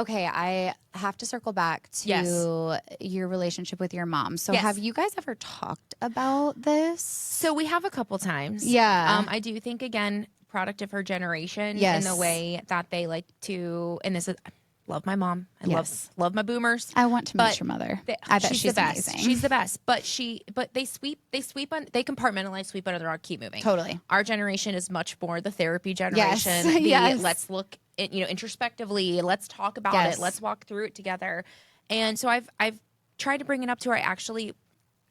Okay, I have to circle back to your relationship with your mom. So have you guys ever talked about this? So we have a couple times. Yeah. I do think, again, product of her generation in the way that they like to, and this is, love my mom. I love my boomers. I want to meet your mother. I bet she's the best. amazing. She's the best. But they compartmentalize, sweep under the rug, keep moving. Totally. Our generation is much more the therapy generation. Yes. Let's look at, introspectively. Let's talk about it. Let's walk through it together. And so I've tried to bring it up to her.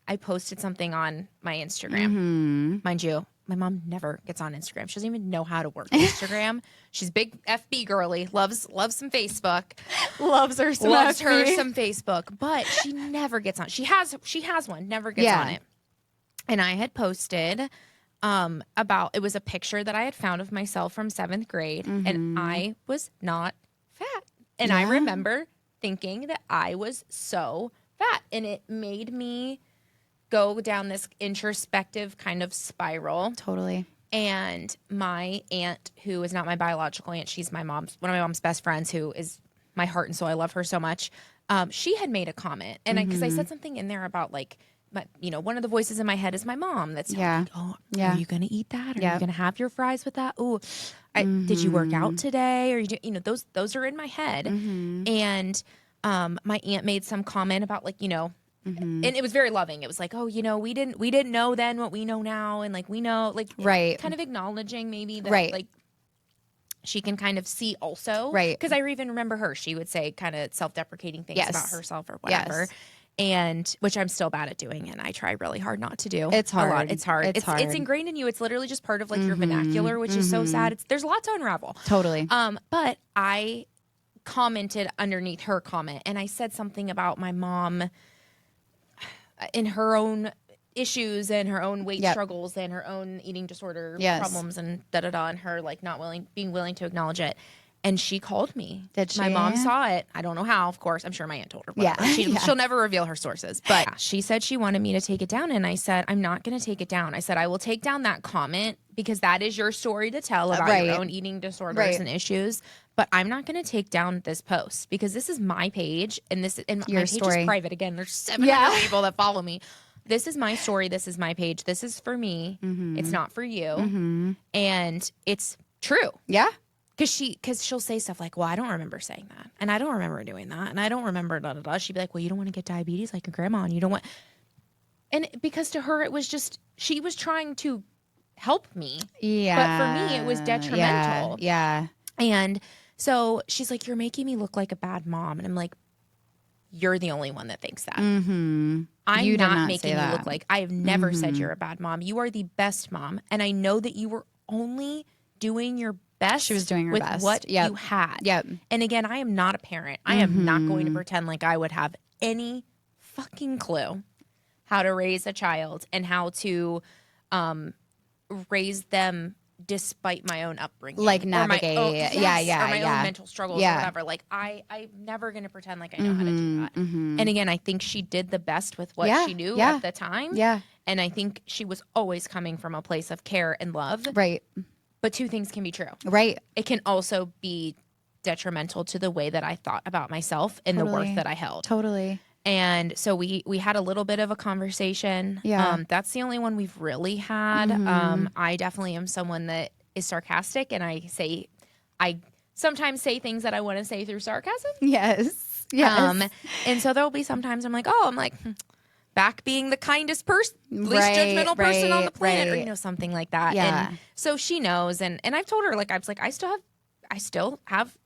I posted something on my Instagram. Mind you, my mom never gets on Instagram. She doesn't even know how to work Instagram. She's big FB girly, loves some Facebook. Loves her some Facebook, but she never gets on. She has one, never gets on it. And I had posted about, it was a picture that I had found of myself from 7th grade, and I was not fat. And I remember thinking that I was so fat, and it made me go down this introspective kind of spiral. Totally. And my aunt, who is not my biological aunt, she's one of my mom's best friends, who is my heart and soul. I love her so much. She had made a comment, and because I said something in there about like, one of the voices in my head is my mom. That's like, are you going to eat that? Are you going to have your fries with that? Ooh, did you work out today? Or those are in my head. And my aunt made some comment about like, and it was very loving. It was like, oh, we didn't know then what we know now, and like we know, like, kind of acknowledging maybe that, like, she can kind of see also, because I even remember her. She would say kind of self-deprecating things about herself or whatever, and which I'm still bad at doing, and I try really hard not to do. It's hard. A lot. It's hard. It's ingrained in you. It's literally just part of like your vernacular, which is so sad. There's a lot to unravel. Totally. But I commented underneath her comment, and I said something about my mom in her own issues and her own weight struggles and her own eating disorder problems and and her like being willing to acknowledge it. And she called me. Did she? My mom saw it. I don't know how, of course. I'm sure my aunt told her. She'll never reveal her sources. But she said she wanted me to take it down. And I said, I'm not going to take it down. I said, I will take down that comment because that is your story to tell about your own eating disorders and issues. But I'm not going to take down this post because this is my page. And my page is private. Again, there's 700 people that follow me. This is my story. This is my page. This is for me. It's not for you. And it's true. Yeah. Because she'll say stuff like, well, I don't remember saying that. And I don't remember doing that. And I don't remember da-da-da. She'd be like, well, you don't want to get diabetes like your grandma. And you don't want... And because to her, it was just... She was trying to help me. Yeah. But for me, it was detrimental. Yeah. And so she's like, you're making me look like a bad mom. And I'm like, you're the only one that thinks that. I'm not making you look like... I have never said you're a bad mom. You are the best mom. And I know that you were only doing your best. She was doing her best with what you had. And again, I am not a parent. I am not going to pretend like I would have any fucking clue how to raise a child and how to raise them despite my own upbringing, like navigate, or my own mental struggles, or whatever. Like I'm never going to pretend like I know how to do that. And again, I think she did the best with what she knew at the time. And I think she was always coming from a place of care and love. Right. But two things can be true. Right. It can also be detrimental to the way that I thought about myself and the worth that I held. Totally. And so we had a little bit of a conversation. Yeah. That's the only one we've really had. I definitely am someone that is sarcastic, and I sometimes say things that I want to say through sarcasm. Yes. And so there'll be sometimes I'm like, back being the kindest person, least judgmental person on the planet, or something like that. Yeah. And so she knows, and I've told her, like, I was like, I still have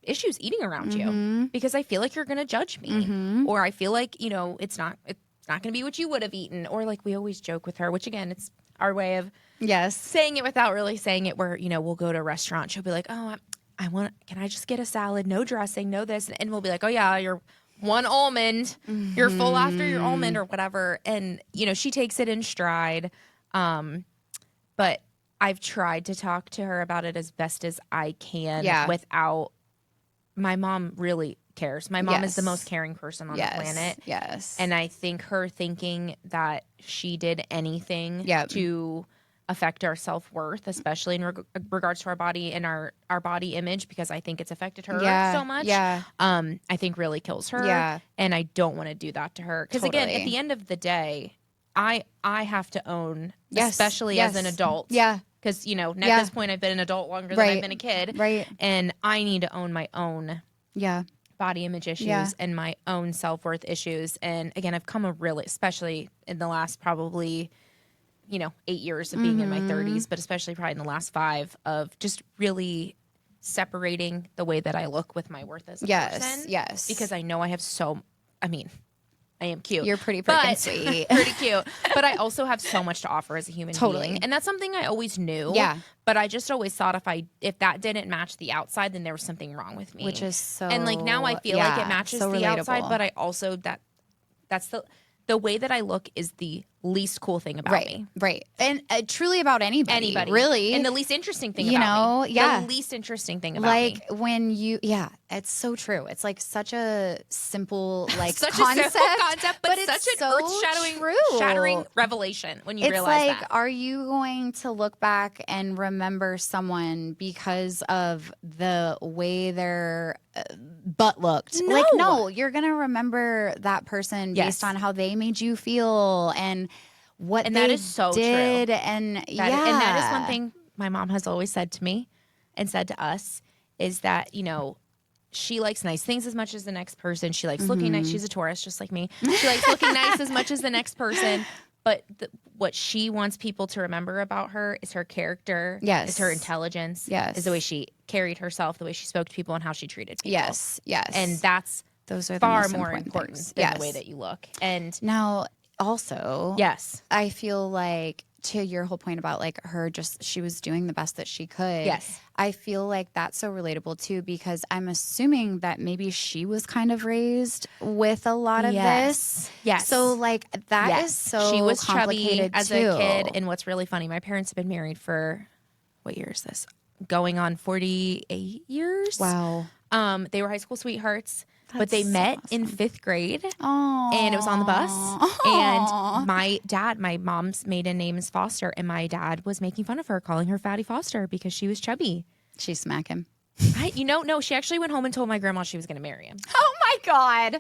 issues eating around you because I feel like you're gonna judge me, or I feel like it's not gonna be what you would have eaten, or like we always joke with her, which again, it's our way of saying it without really saying it. Where we'll go to a restaurant, she'll be like, oh, can I just get a salad, no dressing, no this, and we'll be like, oh yeah, you're one almond, you're full after your almond or whatever. And, she takes it in stride. But I've tried to talk to her about it as best as I can without, my mom really cares. My mom is the most caring person on the planet. Yes. And I think her thinking that she did anything to affect our self-worth, especially in regards to our body and our body image, because I think it's affected her so much. I think really kills her. And I don't want to do that to her. Because again, at the end of the day, I have to own, especially as an adult. Because, you know, at this point, I've been an adult longer than I've been a kid. And I need to own my own body image issues and my own self-worth issues. And again, I've come especially in the last probably, 8 years of being in my 30s, but especially probably in the last 5 of just really separating the way that I look with my worth as a person. Yes. Because I know I have I am cute. You're pretty freaking sweet. Pretty cute. But I also have so much to offer as a human being. And that's something I always knew. But I just always thought if that didn't match the outside, then there was something wrong with me. Which is so... And like now I feel like it matches the outside, but I also... That's the way that I look is the least cool thing about me. Right. And truly about anybody. Really. And the least interesting thing about me. The least interesting thing about me. Like when you, it's so true. It's like such a simple such concept. A simple concept, but it's such an so shattering revelation when you realize that. Are you going to look back and remember someone because of the way their butt looked? No. No, you're going to remember that person based on how they made you feel and what that is so did. True. And and that is one thing my mom has always said to me and said to us is that, she likes nice things as much as the next person. She likes looking nice. She's a Taurus, just like me. She likes looking nice as much as the next person. But what she wants people to remember about her is her character, is her intelligence, is the way she carried herself, the way she spoke to people, and how she treated people. Yes. And those are far more important than the way that you look. And now, also, I feel like, to your whole point about like her she was doing the best that she could. Yes. I feel like that's so relatable too, because I'm assuming that maybe she was kind of raised with a lot of this. Yes. So like that is so she was chubby as a too. kid. And what's really funny, my parents have been married for, what year is this? Going on 48 years. Wow. They were high school sweethearts. But they met in 5th grade, Aww. And it was on the bus. Aww. And my mom's maiden name is Foster, and my dad was making fun of her, calling her Fatty Foster because she was chubby. She smack him. No, she actually went home and told my grandma she was going to marry him. Oh my God.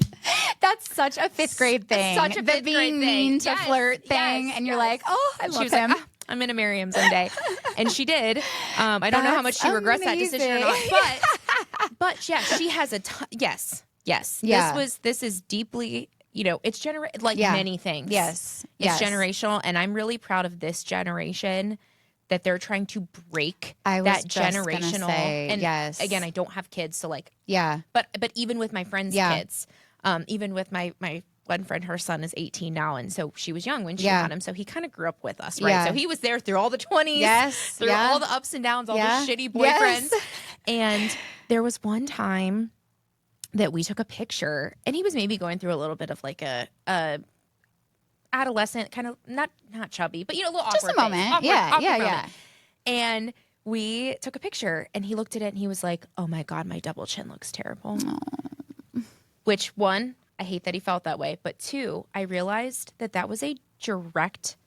That's such a 5th grade thing. Such a 5th grade being mean to flirt thing. And you're like, I love him. Like, I'm going to marry him someday. And she did. I don't know how much she regrets that decision or not. But yeah, she has a ton. Yes. Yeah. This is deeply, it's many things. Yes. It's generational. And I'm really proud of this generation that they're trying to break that generational. And again, I don't have kids. So but even with my friends' kids, even with my one friend, her son is 18 now. And so she was young when she had him. So he kind of grew up with us, right? Yeah. So he was there through all the 20s, through all the ups and downs, all the shitty boyfriends. And there was one time that we took a picture, and he was maybe going through a little bit of like a adolescent kind of not chubby, but a little awkward. Just a moment. Awkward moment. And we took a picture, and he looked at it, and he was like, "Oh my God, my double chin looks terrible." Aww. Which, one, I hate that he felt that way, but 2, I realized that was a direct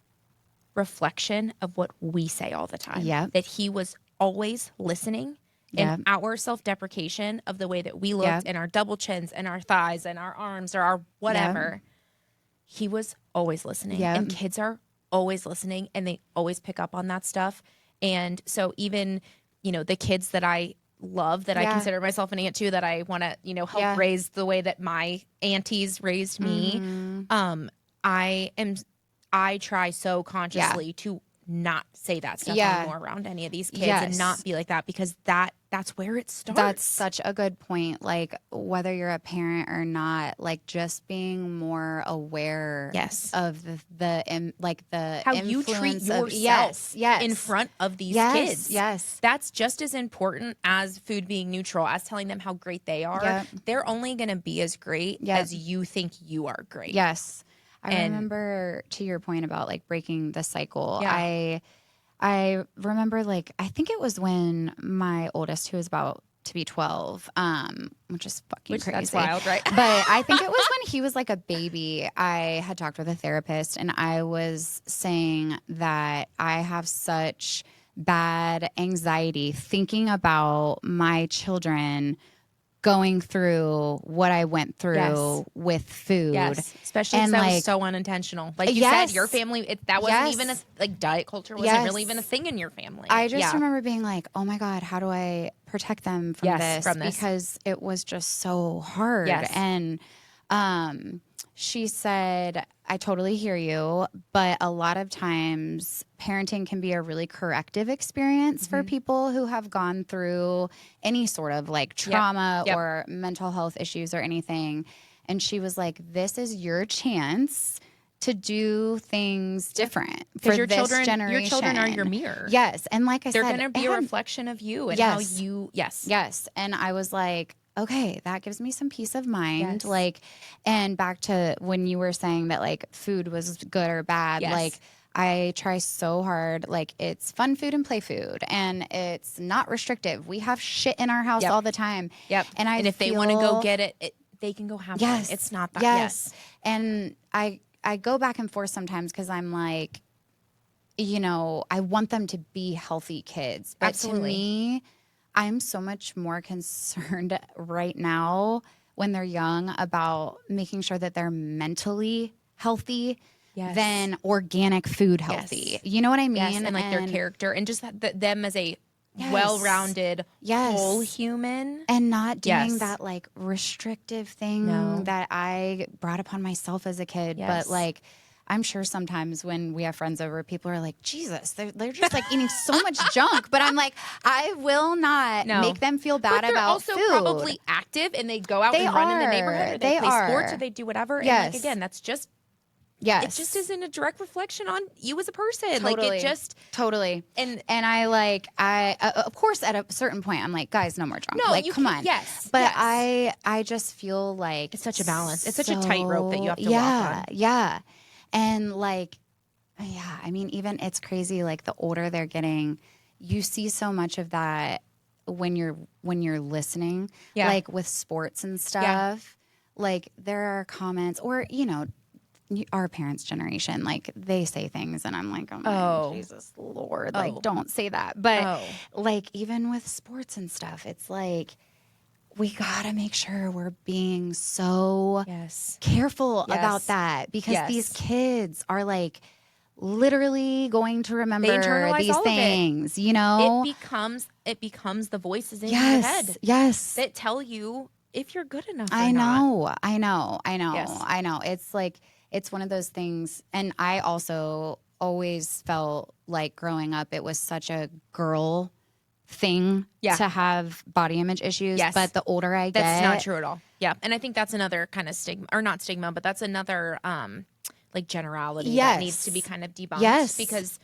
reflection of what we say all the time. Yeah. That he was always listening. And our self-deprecation of the way that we looked and our double chins and our thighs and our arms or our whatever, he was always listening. And kids are always listening, and they always pick up on that stuff. And so even, the kids that I love, that I consider myself an aunt to, that I want to, help raise the way that my aunties raised me, I try so consciously to not say that stuff anymore around any of these kids and not be like that, because that's where it starts. That's such a good point. Like, whether you're a parent or not, like just being more aware of the how you treat yourself in front of these kids. Yes. That's just as important as food being neutral, as telling them how great they are. Yep. They're only going to be as great as you think you are great. Yes. I remember, to your point about like breaking the cycle, I remember, like, I think it was when my oldest, who was about to be 12, which is fucking crazy. That's wild, right? But I think it was when he was like a baby. I had talked with a therapist, and I was saying that I have such bad anxiety thinking about my children going through what I went through with food. Yes, especially because that was so unintentional. Like you said, your family, that wasn't even like diet culture wasn't really even a thing in your family. I just remember being like, oh my God, how do I protect them from this? Because it was just so hard. And she said, I totally hear you, but a lot of times parenting can be a really corrective experience for people who have gone through any sort of like trauma or mental health issues or anything. And she was like, this is your chance to do things different for your this children, generation. Your children are your mirror. Yes. And like I said, they're going to be a reflection of you and how you, Yes. And I was like, okay, that gives me some peace of mind. Like, and back to when you were saying that like food was good or bad, like I try so hard. Like it's fun food and play food, and it's not restrictive. We have shit in our house all the time. And if they want to go get it, they can go have one. It's not that. And I go back and forth sometimes because I'm like, you know, I want them to be healthy kids. But to me, I'm so much more concerned right now when they're young about making sure that they're mentally healthy than organic food healthy. You know what I mean? Yes, and like their character and just them as a well-rounded whole human. And not doing that like restrictive thing that I brought upon myself as a kid. But like, I'm sure sometimes when we have friends over, people are like, Jesus, they're just like eating so much junk. But I'm like, I will not make them feel bad about food. They're also probably active and they go out and run in the neighborhood. Or they play sports or they do whatever. And like, again, that's just, it just isn't a direct reflection on you as a person. Like it just. And I of course, at a certain point, I'm like, guys, no more junk. No, like, come on. But I just feel like. It's such a balance. It's such a tightrope that you have to walk on. Yeah. And like, I mean, even it's crazy. Like the older they're getting, you see so much of that when you're listening, like with sports and stuff. Like there are comments, or you know, our parents' generation, like they say things, and I'm like, oh my Jesus Lord, like don't say that. But like even with sports and stuff, it's like, we gotta make sure we're being so careful about that, because these kids are like literally going to remember these things, you know? It becomes the voices in your head that tell you if you're good enough or not. I know. It's like, it's one of those things. And I also always felt like growing up, it was such a girl thing to have body image issues. But the older I get, that's not true at all. And I think that's another kind of stigma, or not stigma, but that's another like generality that needs to be kind of debunked. Because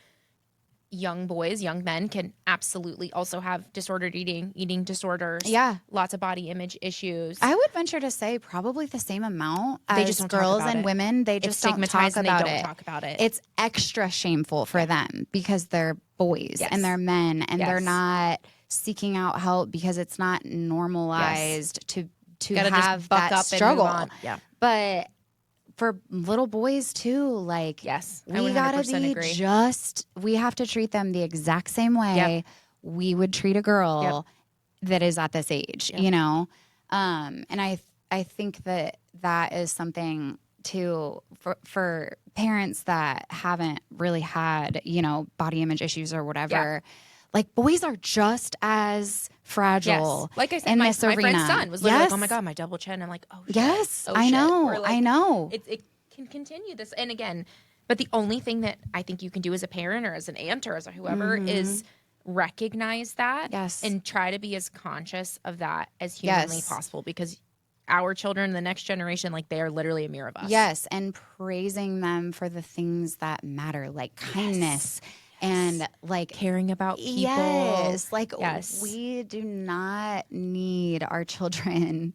young boys, young men can absolutely also have disordered eating disorders. Lots of body image issues. I would venture to say probably the same amount as they just don't girls talk about and women. They just don't talk about it. It's extra shameful for them because they're boys and they're men, and they're not seeking out help because it's not normalized to have that struggle. But for little boys too, like we gotta be we have to treat them the exact same way we would treat a girl that is at this age, you know? And I think that is something too for parents that haven't really had, you know, body image issues or whatever. Like boys are just as fragile. Like I said, in my this arena. friend's son was literally like, "Oh my God, my double chin." I'm like, "Oh shit. Yes, oh, I know. Like, I know. It can continue this, and again, but the only thing that I think you can do as a parent or as an aunt or as a whoever is recognize that and try to be as conscious of that as humanly possible, because our children, the next generation, like they are literally a mirror of us. Yes, and praising them for the things that matter, like kindness. And like caring about people. Like we do not need our children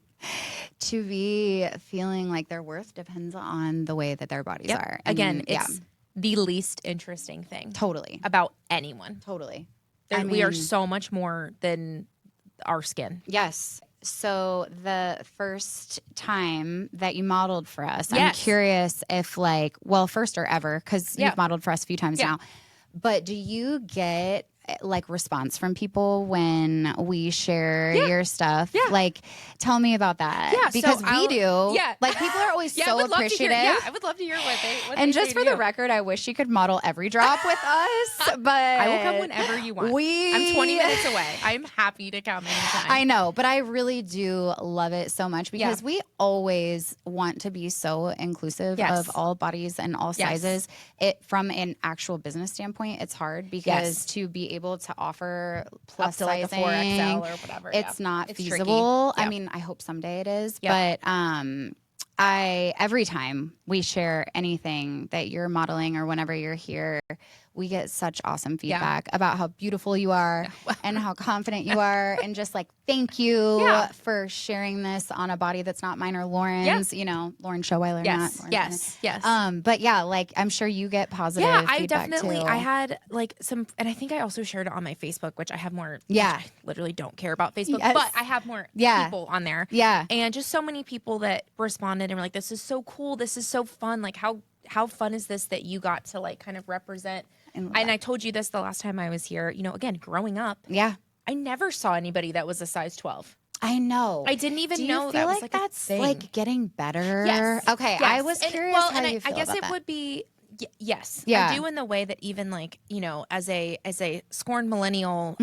to be feeling like their worth depends on the way that their bodies are. And again, it's the least interesting thing. Totally. About anyone. Totally. We are so much more than our skin. Yes. So the first time that you modeled for us, I'm curious if first or ever, because you've modeled for us a few times now, but do you get response from people when we share your stuff? Like, tell me about that. Yeah, because so we do. Yeah. People are always so appreciative. I would love to hear what and they just say for to the you. record, I wish you could model every drop with us, but I will come whenever you want. I'm 20 minutes away. I'm happy to come anytime. I know, but I really do love it so much because we always want to be so inclusive of all bodies and all sizes. It from an actual business standpoint, it's hard because to be able to offer plus up to sizing, a 4XL or whatever, it's not feasible. Tricky. I mean, I hope someday it is, but every time we share anything that you're modeling or whenever you're here, we get such awesome feedback about how beautiful you are and how confident you are, and just thank you for sharing this on a body that's not mine or Lauren's. You know, Lauren Showeiler, not Lauren. Yes. But I'm sure you get positive feedback too. I had some, and I think I also shared it on my Facebook, which I have more. I literally don't care about Facebook, but I have more people on there. And just so many people that responded and were like, "This is so cool. This is so fun. How fun is this that you got to kind of represent?" And I told you this the last time I was here. You know, again, growing up, I never saw anybody that was a size 12. I know. I didn't even know that was that's a thing. getting better. Yes. Okay. Yes. I was curious how you feel I guess about it that. would be yes. Yeah. I do in the way that even as a scorned millennial,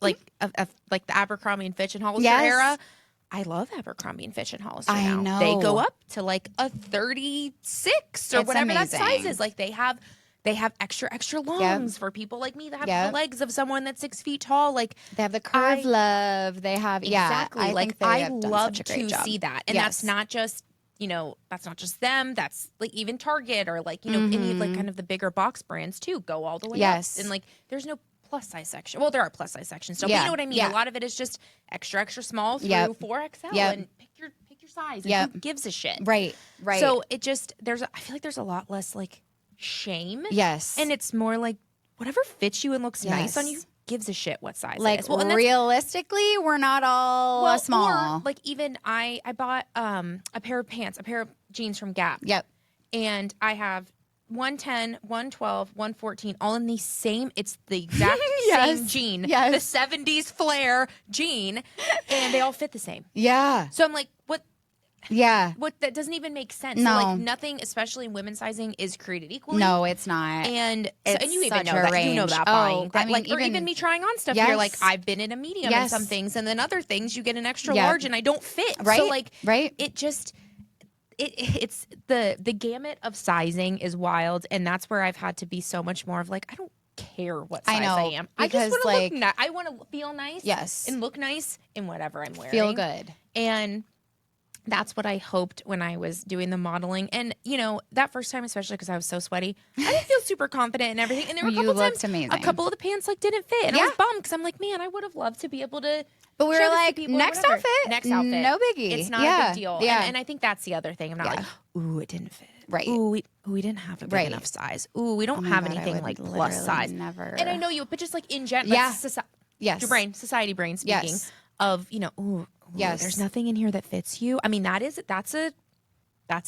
like the Abercrombie and Fitch and Hollister era. I love Abercrombie and Fitch and Hollister now. I know. They go up to a 36 or it's whatever amazing. that size is. They have extra longs for people like me that have the legs of someone that's 6 feet tall. They have the curve love. They have exactly. I love to see that, and that's not just that's not just them. That's even Target or any of kind of the bigger box brands too. Go all the way up, and there's no plus size section. Well, there are plus size sections, so but you know what I mean. A lot of it is just extra small through 4XL, and pick your size. And who gives a shit? Right. So it just I feel like there's a lot less shame. Yes. And it's more whatever fits you and looks nice on you, gives a shit what size it is. Well, realistically, we're not all small. Or, even I bought a pair of jeans from Gap. Yep. And I have 110, 112, 114, all in the same, it's the exact same jean. Yes. The 70s flare jean. And they all fit the same. Yeah. So I'm like, what? Yeah. What that doesn't even make sense. No. So nothing, especially in women's sizing, is created equally. No, it's not. And you even know a that. range. You know that buying. That, or even me trying on stuff. You're I've been in a medium in some things, and then other things you get an extra large, and I don't fit. Right. So right. It just it's the gamut of sizing is wild, and that's where I've had to be so much more of I don't care what size I am. I just want to look I want to feel nice. Yes. And look nice in whatever I'm wearing. Feel good. And that's what I hoped when I was doing the modeling. And, that first time, especially because I was so sweaty, I didn't feel super confident and everything. And there were a couple times amazing. A couple of the pants didn't fit. And I was bummed because I'm like, man, I would have loved to be able to. But we were next outfit. No biggie. It's not a big deal. Yeah. And I think that's the other thing. I'm not ooh, it didn't fit. Right. Ooh, we didn't have a big enough size. Ooh, we don't have anything plus size. Never. And I know you, but just in general. Yes. Your brain, society brain speaking of, ooh, there's nothing in here that fits you. I mean, that's a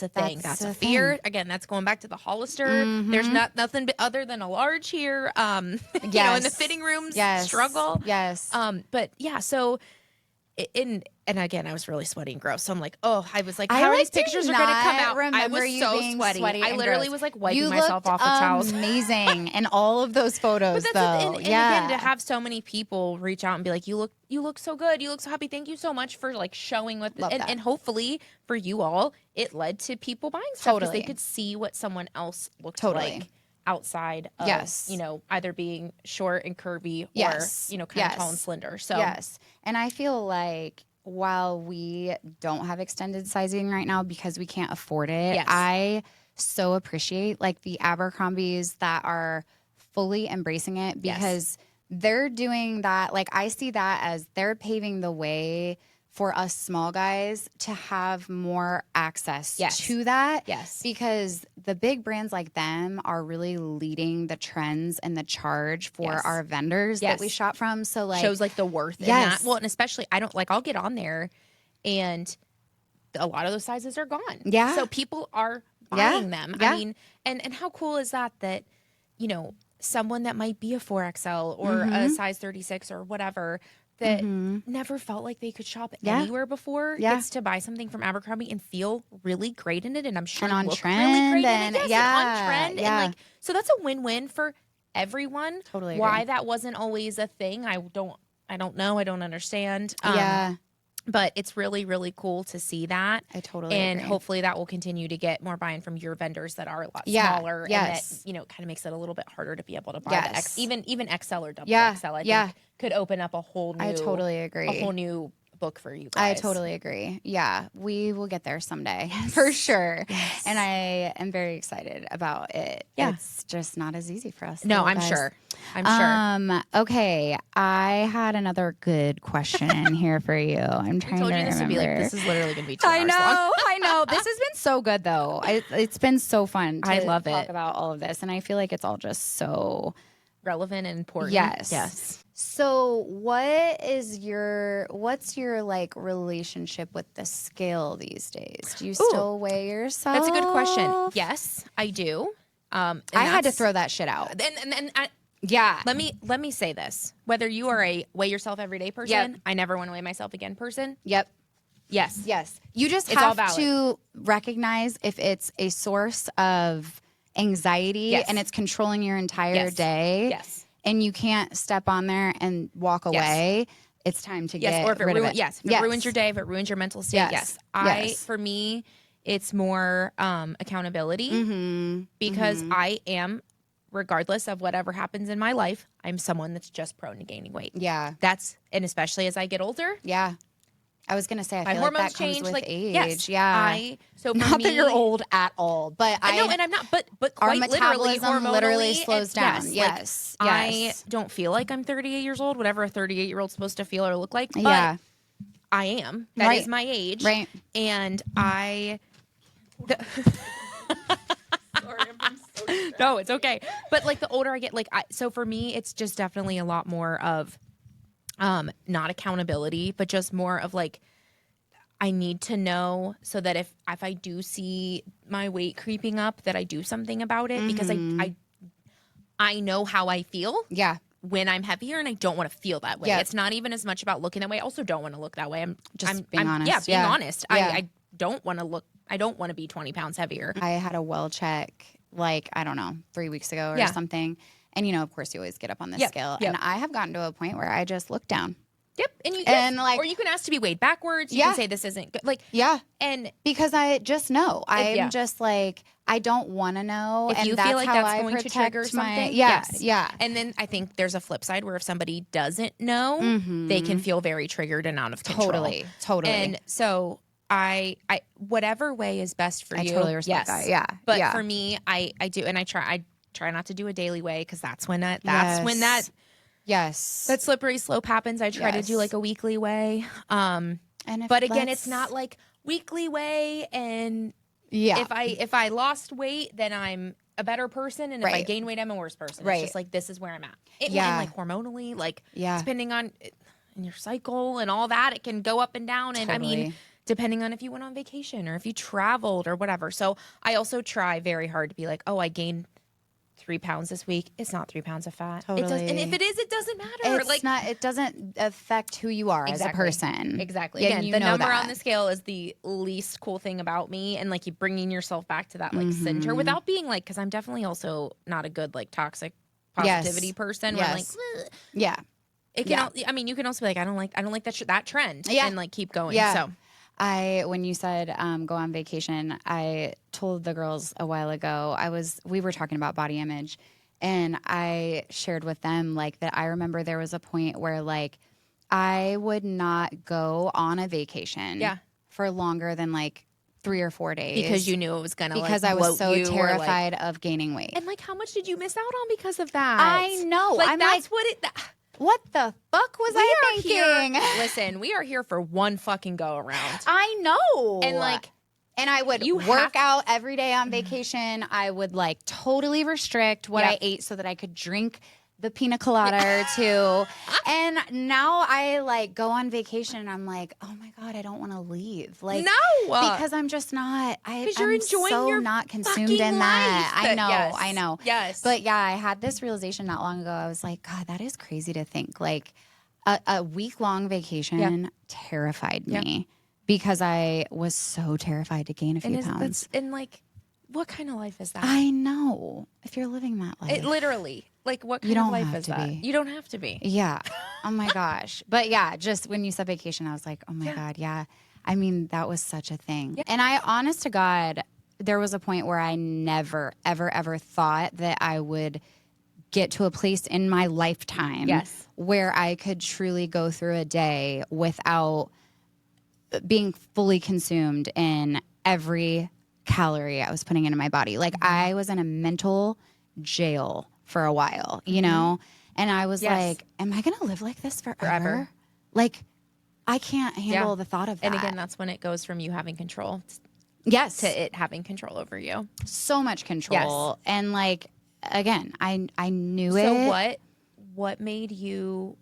thing. That's a fear. Thing. Again, that's going back to the Hollister. Mm-hmm. There's nothing other than a large here. In the fitting rooms, struggle. Yes. But yeah, so and again, I was really sweaty and gross. So I'm like, how are these pictures are going to come out? I was so sweaty. I literally was wiping myself off with towels. Amazing in all of those photos, but and again, to have so many people reach out and be like, you look so good. You look so happy. Thank you so much for showing what, and hopefully for you all, it led to people buying stuff because they could see what someone else looked like outside of, either being short and curvy or, kind of tall and slender. So, and I feel while we don't have extended sizing right now because we can't afford it, I so appreciate the Abercrombies that are fully embracing it because they're doing that. I see that as they're paving the way for us small guys to have more access Yes. to that. Yes. Because the big brands like them are really leading the trends and the charge for Yes. our vendors Yes. that we shop from. So like shows like the worth in Yes. that. Well, and especially I'll get on there and a lot of those sizes are gone. Yeah. So people are buying Yeah. them. Yeah. I mean, and how cool is that, you know, someone that might be a 4XL or a size 36 or whatever that never felt like they could shop anywhere before gets to buy something from Abercrombie and feel really great in it, and I'm sure And on look trend really great and- in it. Yes, yeah, and on trend. yeah. And like, so that's a win-win for everyone. Totally Why agree. that wasn't always a thing, I don't know. I don't understand. Yeah. But it's really, really cool to see that. I totally And agree. hopefully that will continue to get more buy-in from your vendors that are a lot Yeah, smaller. yes. And that, you know, kind of makes it a little bit harder to be able to buy Yes. the even XL or double Yeah, XL, I yeah. think could open up a whole new I totally agree. a whole new book for you I guys. totally agree. Yeah, we will get there someday for sure. Yes. And I am very excited about it. Yeah. It's just not as easy for us. No, little I'm guys. sure. I'm sure. Okay, I had another good question here for you. I'm I trying told to you this remember. would be like, this is literally going to be 2 I hours know, long. I know. This has been so good though. It's been so fun. To I love talk it. about all of this, and I feel like it's all just so. Relevant and important. Yes. Yes. So what's your like relationship with the scale these days? Do you still weigh yourself? That's a good question. Yes, I do. And I had to that's- throw that shit out. And I, Yeah. let me say this. Whether you are a weigh yourself everyday person, Yep. I never want to weigh myself again person. Yep. Yes. Yes. You just It's all have valid. to recognize if it's a source of anxiety Yes. and it's controlling your entire Yes. day. Yes. And you can't step on there and walk Yes. away. It's time to Yes. get Or if it rid of ruins it. if it ruins your day, if it ruins your mental state, Yes. yes. Yes. For me, it's more accountability Mm-hmm. because I am, regardless of whatever happens in my life, I'm someone that's just prone to gaining weight. Yeah. And especially as I get older, Yeah. I was gonna say I my feel like hormones that comes change with like age. yes, Yeah. So for Not me, that you're old at all, but I know, and I'm not. But our quite literally, metabolism literally hormonally, slows down. Yes, Yes. I Yes. don't feel like I'm 38 years old. Whatever a 38-year-old's supposed to feel or look like. But Yeah. I am. That Right. is my age. Right. And I. Sorry, I'm being so distracted. No, it's okay. But like the older I get, so for me, it's just definitely a lot more of, not accountability, but just more of like, I need to know so that if I do see my weight creeping up, that I do something about it because I know how I feel Yeah. when I'm heavier, and I don't want to feel that way. Yeah. It's not even as much about looking that way. I also don't want to look that way. I'm being honest. Yeah, being Yeah. honest. Yeah. I don't want to look. I don't want to be 20 pounds heavier. I had a well check like, I don't know, 3 weeks ago or Yeah. something. And, you know, of course, you always get up on the Yep. scale. Yep. And I have gotten to a point where I just look down. Yep. And And, like- or you can ask to be weighed backwards. You Yeah. can say this isn't good. Like, Yeah. and Because I just know. I'm yeah. just like, I don't want to know. if and you that's feel like how that's I going to protect trigger my, something, Yeah. yes. Yeah. And then I think there's a flip side where if somebody doesn't know, they can feel very triggered and out of control. Totally. And so I whatever way is best for I you. totally respect yes. that. Yeah. But Yeah. for me, I do, and I try not to do a daily way because that's when that Yes. slippery slope happens. I try to do Yes. like a weekly way. And But again, it's not like weekly way, and Yeah. if I lost weight, then I'm a better person, and if I Right. gain weight, I'm a worse person. Right. It's just like this is where I'm at. Yeah. And like hormonally, like Yeah. depending on in your cycle and all that, it can go up and down. And I mean, Totally. depending on if you went on vacation or if you traveled or whatever. So I also try very hard to be like, oh, I gained 3 pounds this week. It's not 3 pounds of fat. It does, and Totally. if it is, it doesn't matter. It's like not. It doesn't affect who you are as a person. Exactly. Yeah, Again, you the know number that. on the scale is the least cool thing about me, and like you bringing yourself back to that like center without being like, because I'm definitely also not a good like toxic positivity person. Where I'm like, Yes. "Ugh." Yeah. It can. I mean, you can also be like, I don't like that trend. Yeah. And like keep going. Yeah. So When you said go on vacation, I told the girls a while ago. We were talking about body image, and I shared with them like that. I remember there was a point where like I would not go on a vacation for longer than like 3 or 4 days because you knew it was gonna because like, I was bloat so you or, like- terrified of gaining weight. and like, how much did you miss out on because of that? I know. Like I'm that's like, what it. what the fuck was I thinking? Listen, we are here for one fucking go around. I know. And like, and I would work out every day on vacation. I would like totally restrict what I ate so that I could drink the pina colada or two. And now I like go on vacation and I'm like, oh my God, I don't want to leave. Like, no, because I'm just not, because you're enjoying so your not consumed in that. I know. Yes. But yeah, I had this realization not long ago. I was like, God, that is crazy to think. Like a week-long vacation terrified me because I was so terrified to gain a few pounds. And like, what kind of life is that? I know. If you're living that life. It literally. Like, what kind of life is that? You don't have to be. Yeah. Oh, my gosh. But, yeah, just when you said vacation, I was like, oh, my God, yeah. I mean, that was such a thing. Yeah. And I, honest to God, there was a point where I never, ever, ever thought that I would get to a place in my lifetime where I could truly go through a day without being fully consumed in every calorie I was putting into my body. Like, I was in a mental jail for a while, you know? And I was like, am I going to live like this forever? Like, I can't handle the thought of that. And again, that's when it goes from you having control to it having control over you. So much control. Yes. And like, again, I knew it. So what made you,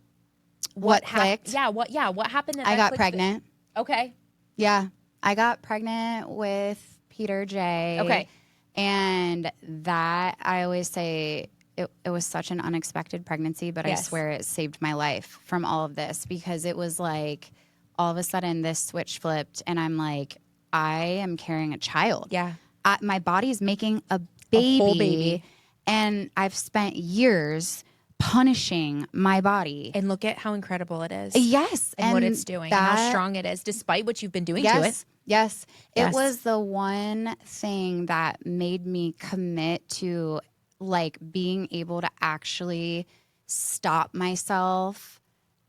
what clicked? What happened? I got pregnant. Okay. Yeah. I got pregnant with Peter J. Okay. And that, I always say, it was such an unexpected pregnancy, but I swear it saved my life from all of this, because it was like all of a sudden this switch flipped and I'm like, I am carrying a child. Yeah. My body's making a baby, whole baby. And I've spent years punishing my body. And look at how incredible it is. Yes. And what it's doing and how strong it is, despite what you've been doing to it. Yes. It was the one thing that made me commit to like being able to actually stop myself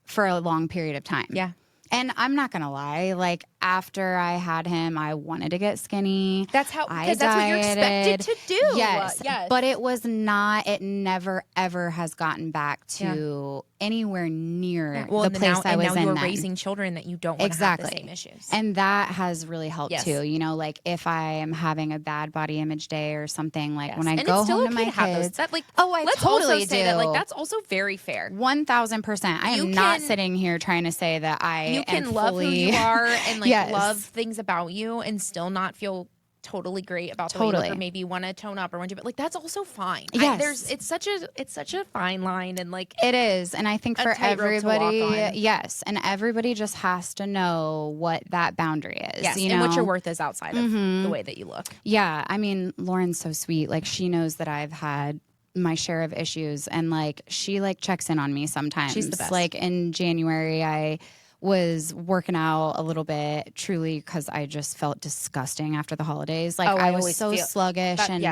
for a long period of time. Yeah. And I'm not going to lie, like after I had him, I wanted to get skinny. That's how, because that's what you're expected to do. Yes. But it was not, it never, ever has gotten back to anywhere near the place I was in. And now you're raising children that you don't want to have the same issues. And that has really helped too. You know, like if I am having a bad body image day or something, like when I go home to my kids. That, like, I totally do. That, like, that's also very fair. 1000%. I am not sitting here trying to say that I can love who you are and like love things about you and still not feel totally great about the way you look, or maybe want to tone up or want to, but like that's also fine. Yes. It's such a fine line, and like it is. And I think for everybody, and everybody just has to know what that boundary is. Yes, you and know? what your worth is outside of the way that you look. Yeah. I mean, Lauren's so sweet. Like she knows that I've had my share of issues, and like she like checks in on me sometimes. She's the best. Like in January, I was working out a little bit, truly, because I just felt disgusting after the holidays. Like I was so sluggish, and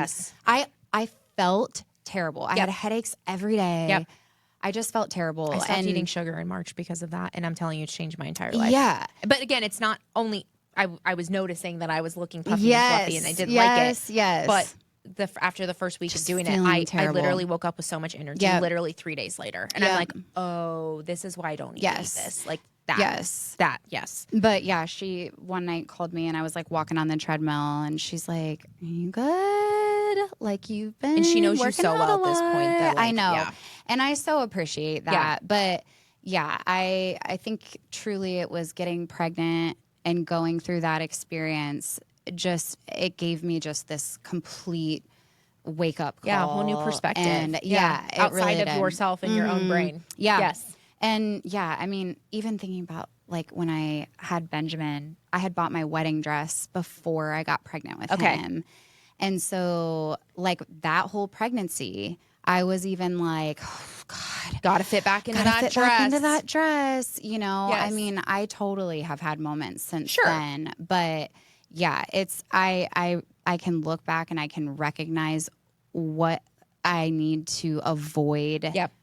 I felt terrible. I had headaches every day. Yep. I just felt terrible. I stopped eating sugar in March because of that, and I'm telling you, it's changed my entire life. Yeah, but again, it's not only I was noticing that I was looking puffy and fluffy, and I didn't like it. Yes, but after the first week of doing it, I literally woke up with so much energy. Literally 3 days later, and I'm like, oh, this is why I don't need to eat this. Like. Yes. But yeah, she one night called me and I was like walking on the treadmill and she's like, are you good? Like you've been and she knows you so well at this point. That, like, I know. And I so appreciate that. Yeah. But yeah, I think truly it was getting pregnant and going through that experience. Just, it gave me just this complete wake up call. Yeah, a whole new perspective. And outside of yourself and your own brain. Yeah. Yes. And yeah, I mean, even thinking about like when I had Benjamin, I had bought my wedding dress before I got pregnant with him. And so like that whole pregnancy, I was even like, oh God, gotta fit back into that dress. You know, I mean, I totally have had moments since then, but yeah, it's, I can look back and I can recognize what I need to avoid. Yep.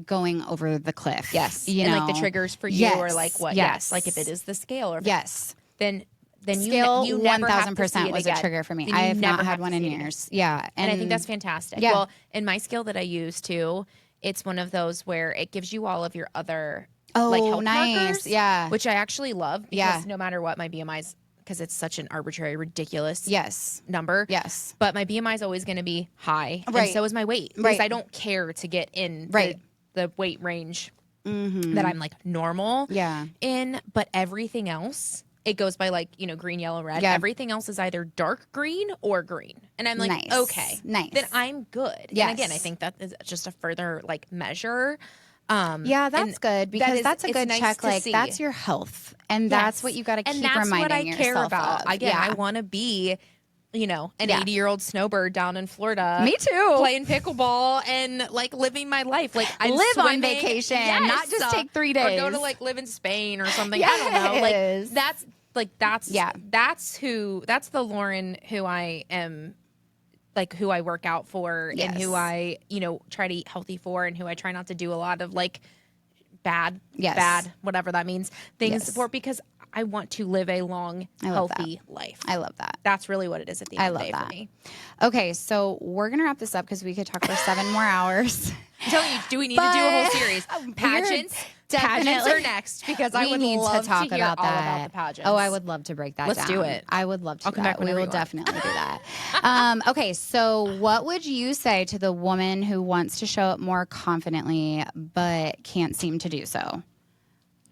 Going over the cliff. Yes. You and know? like the triggers for you or like what? Yes. Like if it is the scale or then scale you never 1000% was a trigger for me. I have not had one in years. Yeah. And I think that's fantastic. Yeah. Well, and my scale that I use too it's one of those where it gives you all of your other like health markers, which I actually love because no matter what, my BMI is, because it's such an arbitrary, ridiculous number. Yes. But my BMI is always going to be high. Right. And so is my weight. Because I don't care to get in the weight range that I'm like normal in. But everything else, it goes by like, you know, green, yellow, red. Yeah. Everything else is either dark green or green. And I'm like, okay, then I'm good. Yes. And again, I think that is just a further like measure. That's good because that's a good nice check. Like that's your health, and that's what you got to keep reminding yourself care about. Of. Again, I want to be, you know, an 80-year-old snowbird down in Florida. Me too. Playing pickleball and like living my life. Like I live on vacation, not just take 3 days, or go to like live in Spain or something. I don't know. Like that's the Lauren who I am. Like who I work out for and who I, you know, try to eat healthy for and who I try not to do a lot of like bad, whatever that means, things for, because I want to live a long, healthy life. I love that. That's really what it is at the end of the day for me. Okay, so we're going to wrap this up because we could talk for 7 more hours. I'm telling you, do we need to do a whole series? Pageants are next because I would love to talk about the pageants. Oh, I would love to break that down. Let's do it. I would love to do that. We will definitely do that. Okay, so what would you say to the woman who wants to show up more confidently but can't seem to do so?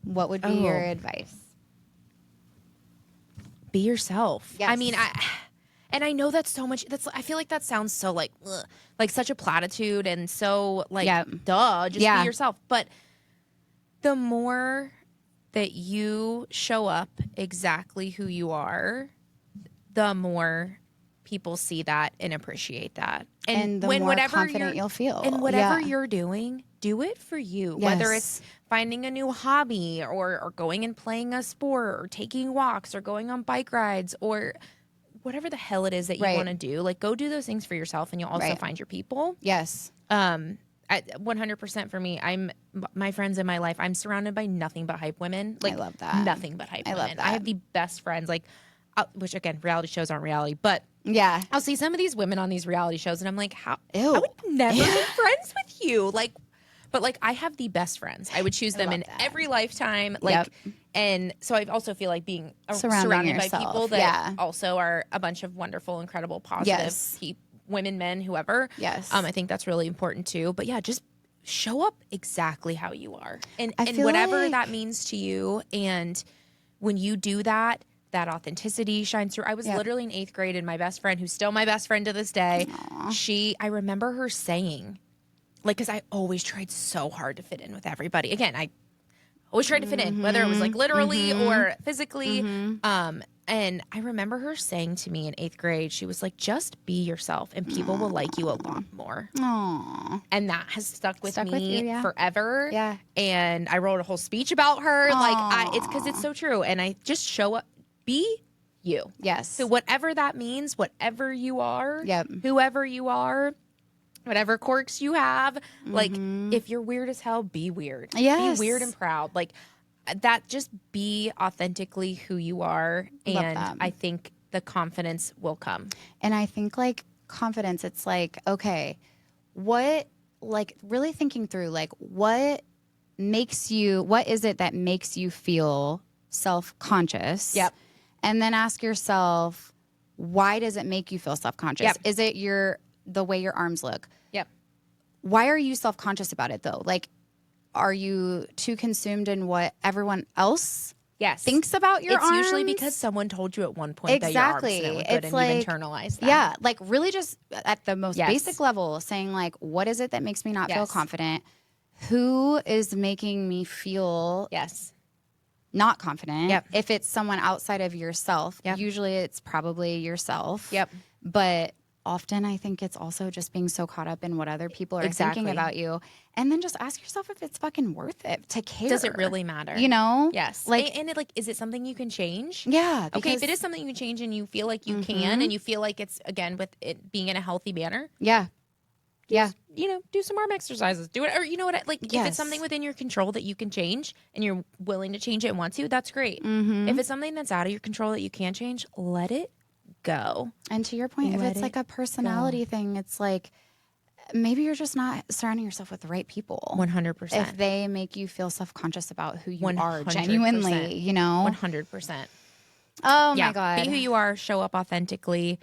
What would be your advice? Be yourself. Yes. I mean, I know that's so much. I feel like that sounds so like such a platitude and so like duh, just be yourself. But the more that you show up exactly who you are, the more people see that and appreciate that, and the more confident you'll feel. And whatever you're doing, do it for you. Yes. Whether it's finding a new hobby or going and playing a sport or taking walks or going on bike rides or whatever the hell it is that you want to do, like go do those things for yourself, and you'll also find your people. Yes. 100% for me. My friends in my life, I'm surrounded by nothing but hype women. Like, I love that. Nothing but hype women. Love that. I have the best friends, like, which again, reality shows aren't reality, but I'll see some of these women on these reality shows, and I'm like, how? I would never be friends with you. Like, but like, I have the best friends. I would choose them in every lifetime. Like, and so I also feel like being surrounded by people that also are a bunch of wonderful, incredible, positive people. Women, men, whoever. Yes. I think that's really important too. But yeah, just show up exactly how you are. And whatever that means to you. And when you do that, that authenticity shines through. I was literally in 8th grade, and my best friend, who's still my best friend to this day, I remember her saying, like, because I always tried so hard to fit in with everybody. Again, I always tried to fit in, whether it was like literally or physically. And I remember her saying to me in 8th grade, she was like, just be yourself and people will like you a lot more. Aww. And that has stuck with me forever. Yeah. And I wrote a whole speech about her. Aww. Like, it's because it's so true. And I just show up, be you. Yes. So whatever that means, whatever you are, whoever you are, whatever quirks you have, like, if you're weird as hell, be weird. Yes. Be weird and proud. Like, that, just be authentically who you are, and I think the confidence will come. And I think like confidence, it's like, okay, what, like really thinking through, like what is it that makes you feel self-conscious? Yep. And then ask yourself, why does it make you feel self-conscious? Yep. Is it the way your arms look? Yep. Why are you self-conscious about it though? Like, are you too consumed in what everyone else thinks about your arms? It's usually because someone told you at one point that your arms didn't look good, and like, you've internalized that. Yeah, like really just at the most basic level, saying like, what is it that makes me not feel confident? Who is making me feel not confident? Yep. If it's someone outside of yourself, usually it's probably yourself. Yep. But often I think it's also just being so caught up in what other people are thinking about you. And then just ask yourself if it's fucking worth it to care. Does it really matter? You know? Yes. Like, and is it something you can change? Yeah. Okay, if it is something you can change and you feel like you can, and you feel like it's, again, with it being in a healthy manner. Yeah. Do some arm exercises. Do it. Or you know what? Like, if it's something within your control that you can change and you're willing to change it and want to, that's great. If it's something that's out of your control that you can't change, let it go. And to your point, if it's like a personality thing, it's like maybe you're just not surrounding yourself with the right people. 100%. If they make you feel self-conscious about who you are genuinely, you know? 100%. Oh my God. Be who you are, show up authentically.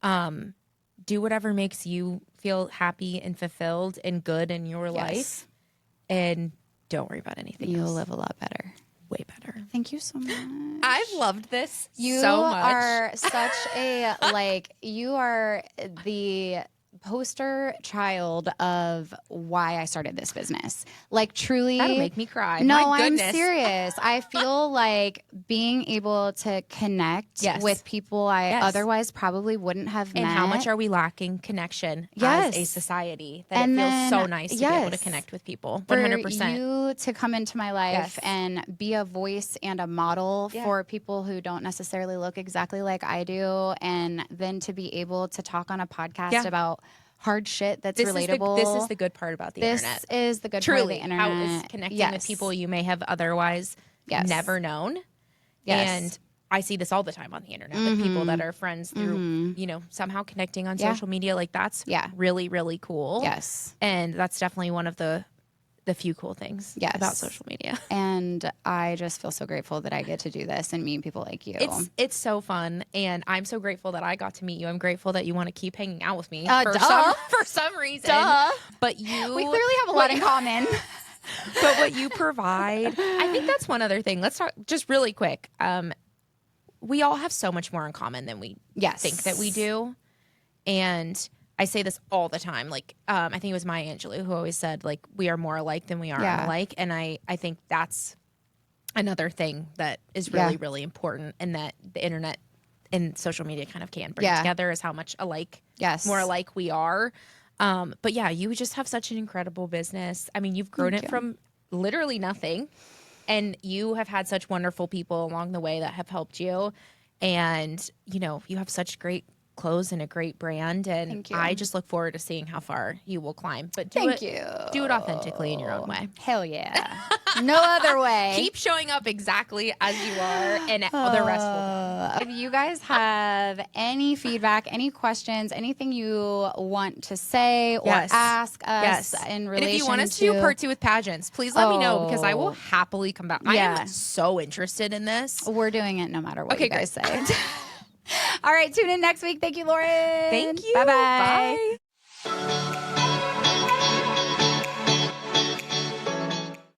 Do whatever makes you feel happy and fulfilled and good in your life. And don't worry about anything You'll else. live a lot better. Way better. Thank you so much. I've loved this you so much. Are such a, like, you are the poster child of why I started this business. Like, truly. That'll make me cry. No, My goodness. I'm serious. I feel like being able to connect with people I otherwise probably wouldn't have met. And how much are we lacking connection as a society that and it feels then, so nice to be able to connect with people. 100%. For you to come into my life and be a voice and a model for people who don't necessarily look exactly like I do, and then to be able to talk on a podcast about hard shit that's relatable. This is the good part about the internet. This is the good part of the internet. How it's connecting with people you may have otherwise never known. And I see this all the time on the internet with people that are friends through, you know, somehow connecting on social media. Like, that's really, really cool. Yes. And that's definitely one of the few cool things about social media. And I just feel so grateful that I get to do this and meet people like you. It's so fun, and I'm so grateful that I got to meet you. I'm grateful that you want to keep hanging out with me for some reason. But we clearly have a lot in common. But what you provide, I think that's one other thing. Let's talk just really quick. We all have so much more in common than we think that we do. And I say this all the time. Like, I think it was Maya Angelou who always said, like, we are more alike than we are unlike. And I think that's another thing that is really, really important, and that the internet and social media kind of can bring together, is how much more alike we are. But yeah, you just have such an incredible business. I mean, you've grown it from literally nothing, and you have had such wonderful people along the way that have helped you. And, you know, you have such great clothes and a great brand, and I just look forward to seeing how far you will climb. But do it authentically in your own way. Hell yeah. No other way. Keep showing up exactly as you are, and the rest will. If you guys have any feedback, any questions, anything you want to say or ask us in relation to... And if you want us to do part 2 with pageants, please let me know, because I will happily come back. I am so interested in this. We're doing it no matter what you guys say. All right, tune in next week. Thank you, Lauren. Thank you. Bye-bye. Bye.